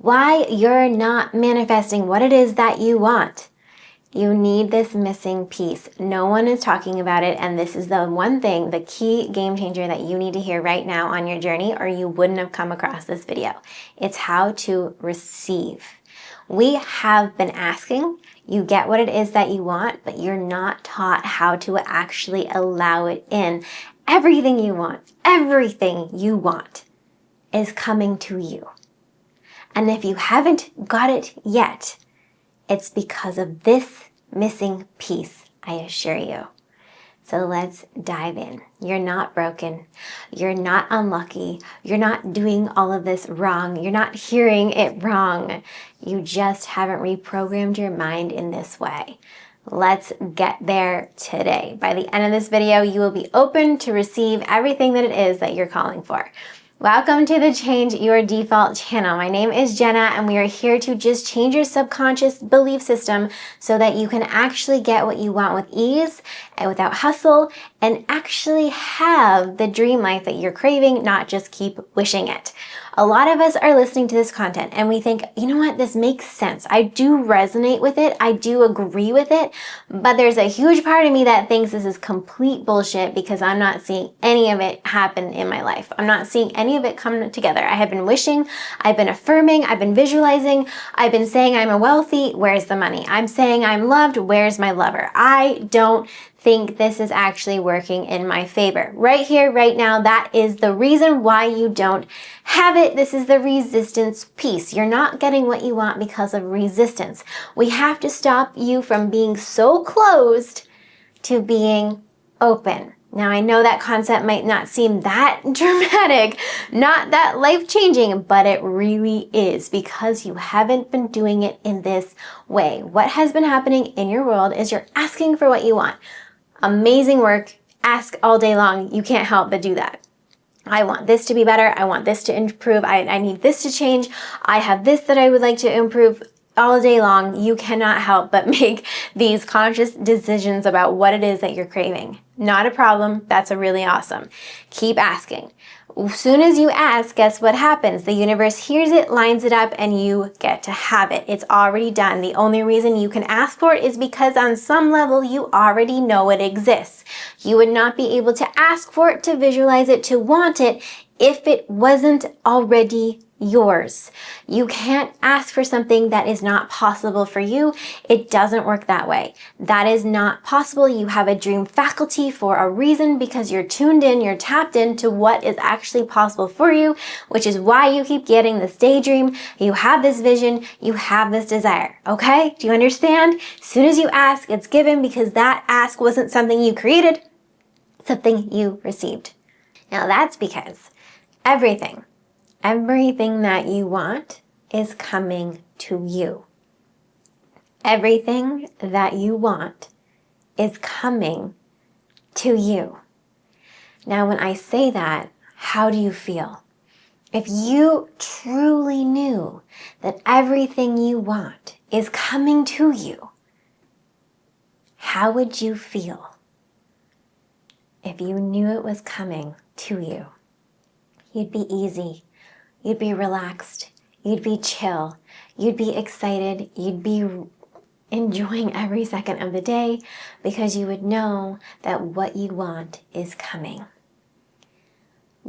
why you're not manifesting what it is that you want. You need this missing piece. No one is talking about it, and this is the one thing, the key game changer that you need to hear right now on your journey, or you wouldn't have come across this video. It's how to receive. We have been asking, you get what it is that you want, but you're not taught how to actually allow it in. Everything you want is coming to you. And if you haven't got it yet, it's because of this missing piece, I assure you. So let's dive in. You're not broken. You're not unlucky. You're not doing all of this wrong. You're not hearing it wrong. You just haven't reprogrammed your mind in this way. Let's get there today. By the end of this video, you will be open to receive everything that it is that you're calling for. Welcome to the Change Your Default channel. My name is Jenna, and we are here to just change your subconscious belief system so that you can actually get what you want with ease and without hustle, and actually have the dream life that you're craving, not just keep wishing it. A lot of us are listening to this content and we think, you know what, this makes sense. I do resonate with it. I do agree with it. But there's a huge part of me that thinks this is complete bullshit because I'm not seeing any of it happen in my life. I'm not seeing any of it come together. I have been wishing, I've been affirming, I've been visualizing, I've been saying I'm a wealthy, where's the money? I'm saying I'm loved, where's my lover? I don't think this is actually working in my favor. Right here, right now, that is the reason why you don't have it. This is the resistance piece. You're not getting what you want because of resistance. We have to stop you from being so closed to being open. Now, I know that concept might not seem that dramatic, not that life-changing, but it really is because you haven't been doing it in this way. What has been happening in your world is you're asking for what you want. Amazing work. Ask all day long. You can't help but do that. I want this to be better. I want this to improve. I need this to change. I have this that I would like to improve. All day long, you cannot help but make these conscious decisions about what it is that you're craving. Not a problem. That's really awesome. Keep asking. As soon as you ask, guess what happens? The universe hears it, lines it up, and you get to have it. It's already done. The only reason you can ask for it is because on some level you already know it exists. You would not be able to ask for it, to visualize it, to want it if it wasn't already yours. You can't ask for something that is not possible for you. It doesn't work that way. That is not possible. You have a dream faculty for a reason because you're tuned in, you're tapped into what is actually possible for you, which is why you keep getting this daydream. You have this vision, you have this desire. Okay? Do you understand? As soon as you ask, it's given because that ask wasn't something you created, something you received. Now that's because everything that you want is coming to you. Everything that you want is coming to you. Now, when I say that, how do you feel? If you truly knew that everything you want is coming to you, how would you feel? If you knew it was coming to you, you'd be easy. You'd be relaxed, you'd be chill, you'd be excited, you'd be enjoying every second of the day because you would know that what you want is coming.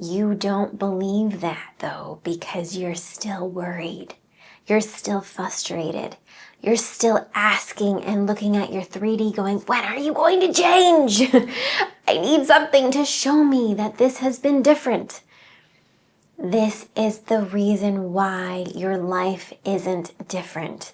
You don't believe that though because you're still worried, you're still frustrated, you're still asking and looking at your 3D going, when are you going to change? I need something to show me that this has been different. This is the reason why your life isn't different.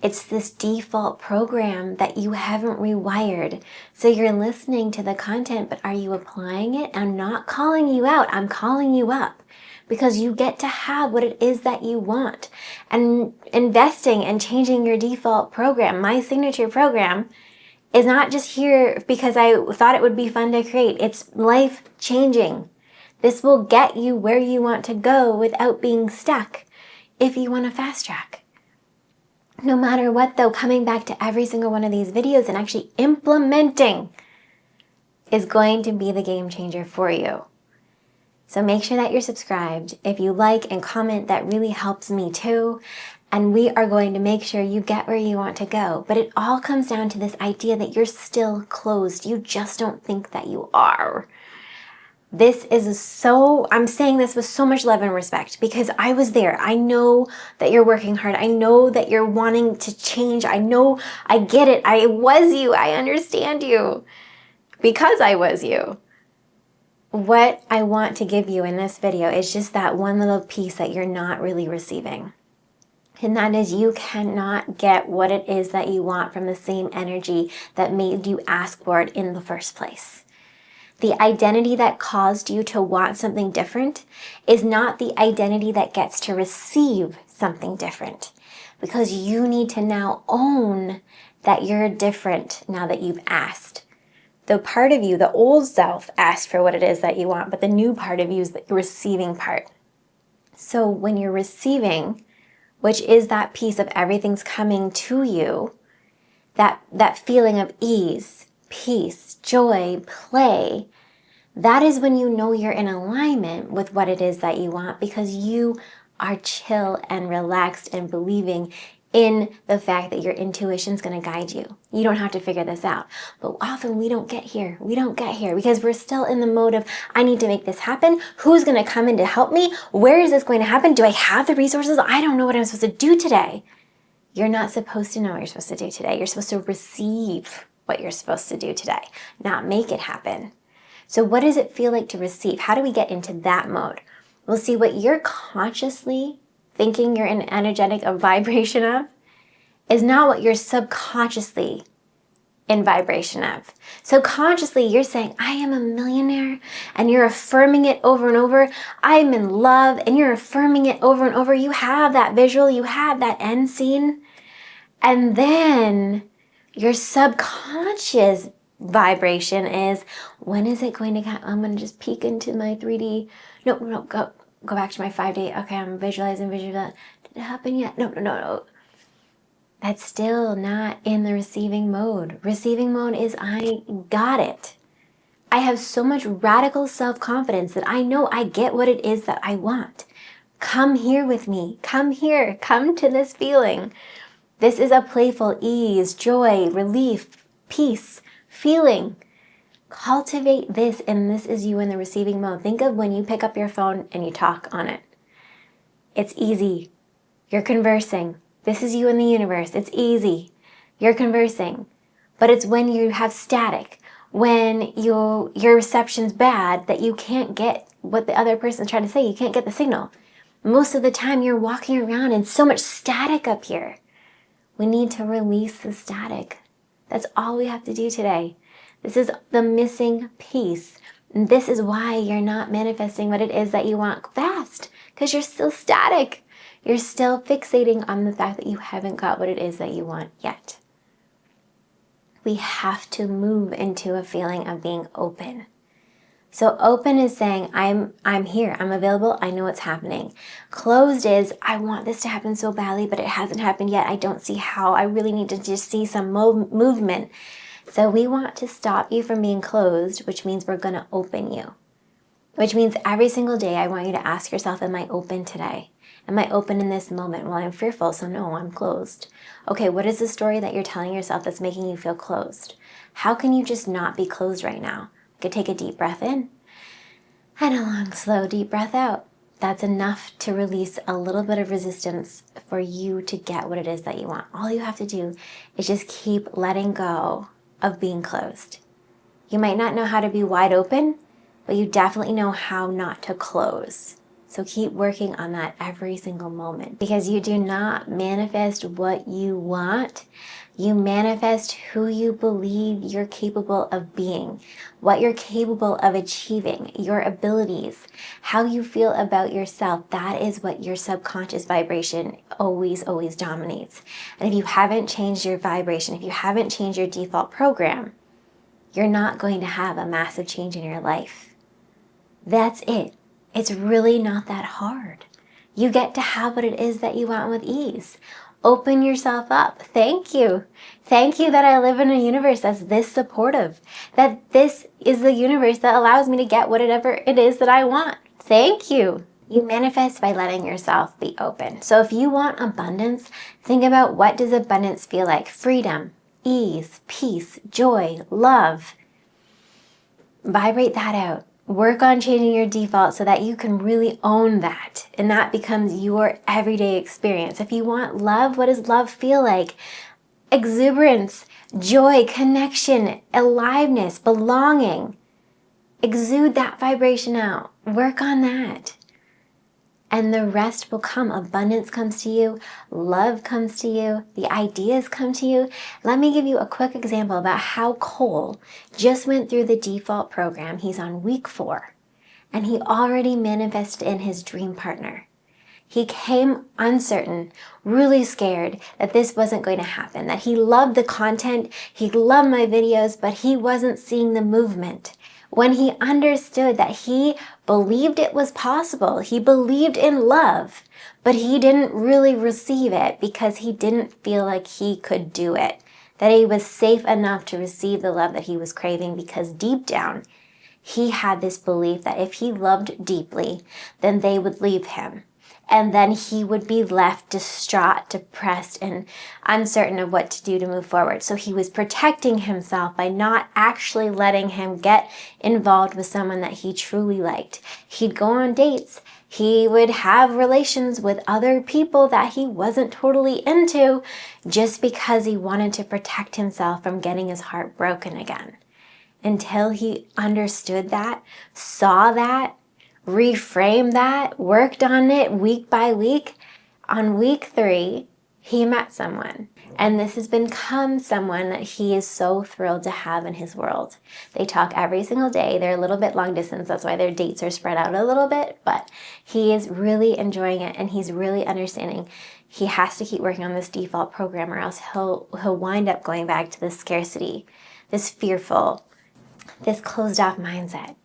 It's this default program that you haven't rewired. So you're listening to the content, but are you applying it? I'm not calling you out. I'm calling you up because you get to have what it is that you want. And investing and changing your default program, my signature program, is not just here because I thought it would be fun to create. It's life-changing. This will get you where you want to go without being stuck if you want to fast track. No matter what though, coming back to every single one of these videos and actually implementing is going to be the game changer for you. So make sure that you're subscribed. If you like and comment, that really helps me too. And we are going to make sure you get where you want to go. But it all comes down to this idea that you're still closed. You just don't think that you are. I'm saying this with so much love and respect because I was there. I know that you're working hard. I know that you're wanting to change. I know, I get it. I was you. I understand you because I was you. What I want to give you in this video is just that one little piece that you're not really receiving. And that is, you cannot get what it is that you want from the same energy that made you ask for it in the first place. The identity that caused you to want something different is not the identity that gets to receive something different, because you need to now own that you're different now that you've asked. The part of you, the old self, asked for what it is that you want, but the new part of you is the receiving part. So when you're receiving, which is that piece of everything's coming to you, that feeling of ease, peace, joy, play, that is when you know you're in alignment with what it is that you want, because you are chill and relaxed and believing in the fact that your intuition is going to guide you. You don't have to figure this out. But often we don't get here. We don't get here because we're still in the mode of, I need to make this happen. Who's going to come in to help me? Where is this going to happen? Do I have the resources? I don't know what I'm supposed to do today. You're not supposed to know what you're supposed to do today. You're supposed to receive what you're supposed to do today, not make it happen. So what does it feel like to receive? How do we get into that mode? We'll see what you're consciously thinking you're in energetic a vibration of is not what you're subconsciously in vibration of. So consciously you're saying, I am a millionaire, and you're affirming it over and over. I'm in love, and you're affirming it over and over. You have that visual, you have that end scene. And then your subconscious vibration is, when is it going to happen? I'm going to just peek into my 3D. No, go back to my 5D. Okay, I'm visualizing. Did it happen yet? No. That's still not in the receiving mode. Receiving mode is, I got it. I have so much radical self-confidence that I know I get what it is that I want. Come here with me. Come here. Come to this feeling. This is a playful ease, joy, relief, peace, feeling. Cultivate this, and this is you in the receiving mode. Think of when you pick up your phone and you talk on it. It's easy. You're conversing. This is you in the universe. It's easy. You're conversing. But it's when you have static, when your reception's bad, that you can't get what the other person's trying to say. You can't get the signal. Most of the time you're walking around in so much static up here. We need to release the static. That's all we have to do today. This is the missing piece. And this is why you're not manifesting what it is that you want fast, because you're still static. You're still fixating on the fact that you haven't got what it is that you want yet. We have to move into a feeling of being open. So open is saying, I'm here, I'm available, I know what's happening. Closed is, I want this to happen so badly, but it hasn't happened yet. I don't see how. I really need to just see some movement. So we want to stop you from being closed, which means we're going to open you. Which means every single day I want you to ask yourself, am I open today? Am I open in this moment? Well, I'm fearful, so no, I'm closed. Okay, what is the story that you're telling yourself that's making you feel closed? How can you just not be closed right now? You could take a deep breath in and a long, slow, deep breath out. That's enough to release a little bit of resistance for you to get what it is that you want. All you have to do is just keep letting go of being closed. You might not know how to be wide open, but you definitely know how not to close. So keep working on that every single moment, because you do not manifest what you want. You manifest who you believe you're capable of being, what you're capable of achieving, your abilities, how you feel about yourself. That is what your subconscious vibration always dominates. And if you haven't changed your vibration, if you haven't changed your default program, you're not going to have a massive change in your life. That's it. It's really not that hard. You get to have what it is that you want with ease. Open yourself up. Thank you. Thank you that I live in a universe that's this supportive, that this is the universe that allows me to get whatever it is that I want. Thank you. You manifest by letting yourself be open. So if you want abundance, think about, what does abundance feel like? Freedom, ease, peace, joy, love. Vibrate that out. Work on changing your default so that you can really own that. And that becomes your everyday experience. If you want love, what does love feel like? Exuberance, joy, connection, aliveness, belonging. Exude that vibration out. Work on that. And the rest will come. Abundance comes to you. Love comes to you. The ideas come to you. Let me give you a quick example about how Cole just went through the default program. He's on week 4, and he already manifested in his dream partner. He came uncertain, really scared that this wasn't going to happen, that he loved the content, he loved my videos, but he wasn't seeing the movement. When he understood that he believed it was possible, he believed in love, but he didn't really receive it because he didn't feel like he could do it, that he was safe enough to receive the love that he was craving, because deep down, he had this belief that if he loved deeply, then they would leave him. And then he would be left distraught, depressed, and uncertain of what to do to move forward. So he was protecting himself by not actually letting him get involved with someone that he truly liked. He'd go on dates. He would have relations with other people that he wasn't totally into, just because he wanted to protect himself from getting his heart broken again. Until he understood that, saw that, reframed that, worked on it week by week. On week 3, he met someone, and this has become someone that he is so thrilled to have in his world. They talk every single day. They're a little bit long distance, that's why their dates are spread out a little bit, but he is really enjoying it, and he's really understanding he has to keep working on this default program, or else he'll wind up going back to this scarcity, this fearful, this closed off mindset.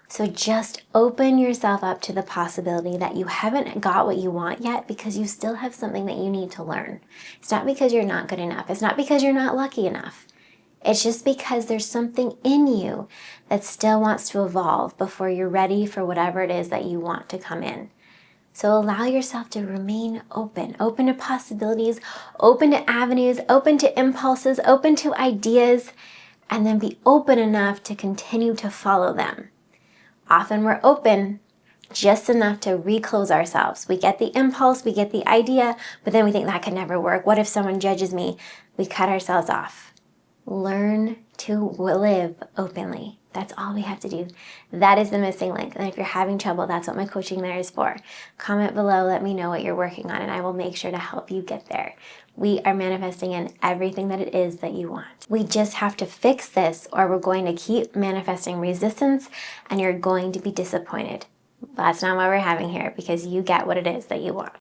So just open yourself up to the possibility that you haven't got what you want yet, because you still have something that you need to learn. It's not because you're not good enough. It's not because you're not lucky enough. It's just because there's something in you that still wants to evolve before you're ready for whatever it is that you want to come in. So allow yourself to remain open to possibilities, open to avenues, open to impulses, open to ideas, and then be open enough to continue to follow them. Often we're open just enough to reclose ourselves. We get the impulse, we get the idea, but then we think that could never work. What if someone judges me? We cut ourselves off. Learn to live openly. That's all we have to do. That is the missing link. And if you're having trouble, that's what my coaching there is for. Comment below, let me know what you're working on, and I will make sure to help you get there. We are manifesting in everything that it is that you want. We just have to fix this, or we're going to keep manifesting resistance, and you're going to be disappointed. That's not what we're having here, because you get what it is that you want.